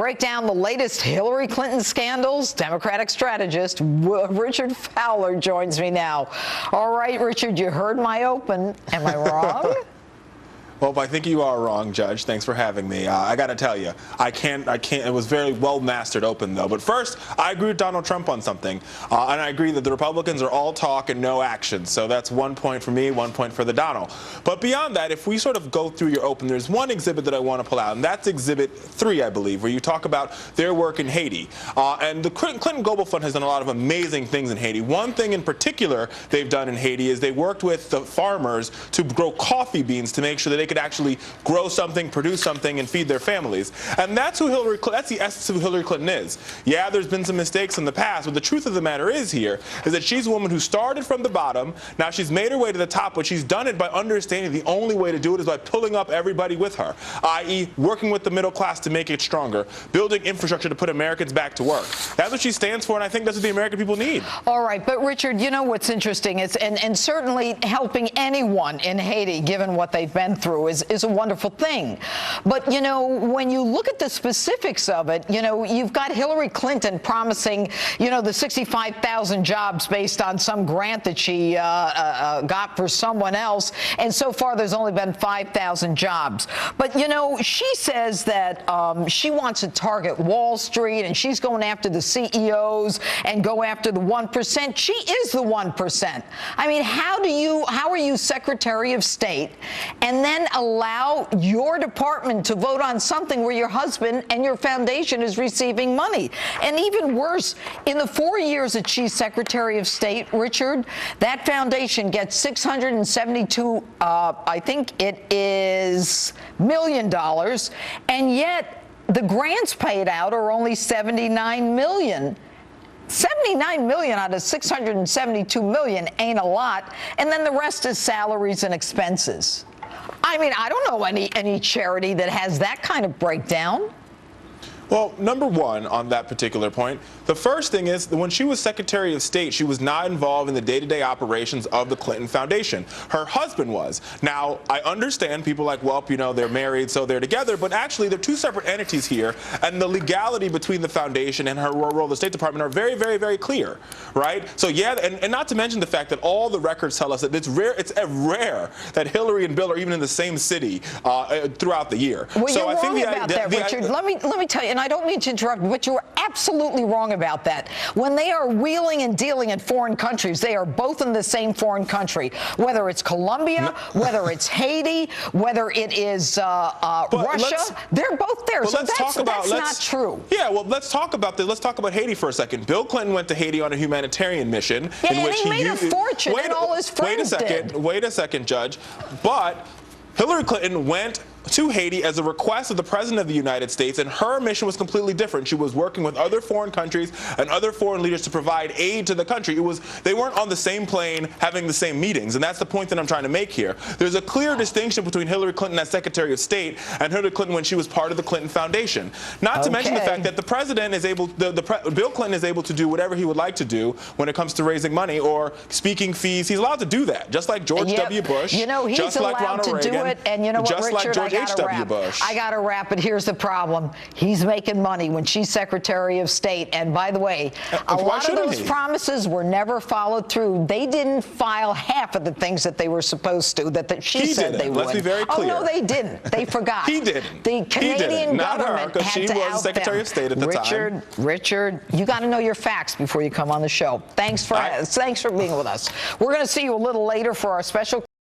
Break down the latest Hillary Clinton scandals. Democratic strategist Richard Fowler joins me now. All right, Richard, you heard my open. Am I wrong? Well, I think you are wrong, Judge. Thanks for having me. I got to tell you, I can't. It was very well mastered open, though. But first, I agree with Donald Trump on something. And I agree that the Republicans are all talk and no action. So that's 1 point for me, 1 point for the Donald. But beyond that, if we sort of go through your open, there's one exhibit that I want to pull out, and that's Exhibit 3, I believe, where you talk about their work in Haiti. And the Clinton Global Fund has done a lot of amazing things in Haiti. One thing in particular they've done in Haiti is they worked with the farmers to grow coffee beans to make sure that they could actually grow something, produce something, and feed their families. And that's who that's the essence of who Hillary Clinton is. Yeah, there's been some mistakes in the past, but the truth of the matter is that she's a woman who started from the bottom. Now she's made her way to the top, but she's done it by understanding the only way to do it is by pulling up everybody with her, i.e. working with the middle class to make it stronger, building infrastructure to put Americans back to work. That's what she stands for, and I think that's what the American people need. All right, but Richard, you know what's interesting is, and certainly helping anyone in Haiti, given what they've been through, is a wonderful thing. But, you know, when you look at the specifics of it, you know, you've got Hillary Clinton promising, you know, the 65,000 jobs based on some grant that she got for someone else. And so far, there's only been 5,000 jobs. But, you know, she says that she wants to target Wall Street and she's going after the CEOs and go after the 1%. She is the 1%. I mean, how are you Secretary of State and then allow your department to vote on something where your husband and your foundation is receiving money? And even worse, in the 4 years that she's Secretary of State, Richard, that foundation gets $672, I think it is, $1 million, and yet the grants paid out are only $79 million. $79 million out of $672 million ain't a lot, and then the rest is salaries and expenses. I mean, I don't know any charity that has that kind of breakdown. Well, number one, on that particular point, the first thing is that when she was Secretary of State, she was not involved in the day-to-day operations of the Clinton Foundation. Her husband was. Now, I understand people like, well, you know, they're married, so they're together, but actually they're two separate entities here, and the legality between the foundation and her role in the State Department are very, very, very clear, right? So, yeah, and not to mention the fact that all the records tell us that it's rare that Hillary and Bill are even in the same city throughout the year. Well, so you're I think wrong about that, Richard. Let me tell you, and I don't mean to interrupt, but you're absolutely wrong about that. When they are wheeling and dealing in foreign countries, they are both in the same foreign country. Whether it's Colombia, whether it's Haiti, whether it is Russia, they're both there. So that's not true. Yeah, well, let's talk about this. Let's talk about Haiti for a second. Bill Clinton went to Haiti on a humanitarian mission. Yeah, and he made a fortune, and all his friends did. Wait a second, Judge. But Hillary Clinton went to Haiti as a request of the President of the United States, and her mission was completely different. She was working with other foreign countries and other foreign leaders to provide aid to the country. They weren't on the same plane having the same meetings, and that's the point that I'm trying to make here. There's a clear distinction between Hillary Clinton as Secretary of State and Hillary Clinton when she was part of the Clinton Foundation. Not to mention the fact that the President is able, Bill Clinton is able to do whatever he would like to do when it comes to raising money or speaking fees. He's allowed to do that, just like George W. Bush, you know, he's just allowed like Ronald to Reagan, do it, and you know what, just Richard, like George H.W. Bush. I got to wrap it. Here's the problem. He's making money when she's Secretary of State. And by the way, a lot of those promises were never followed through. They didn't file half of the things that they were supposed to, that she said they would. Let's be very clear. Oh, no, they didn't. They forgot. He didn't. The Canadian Not government her, because she was Secretary of State at the time. Richard, you got to know your facts before you come on the show. Thanks for being with us. We're going to see you a little later for our special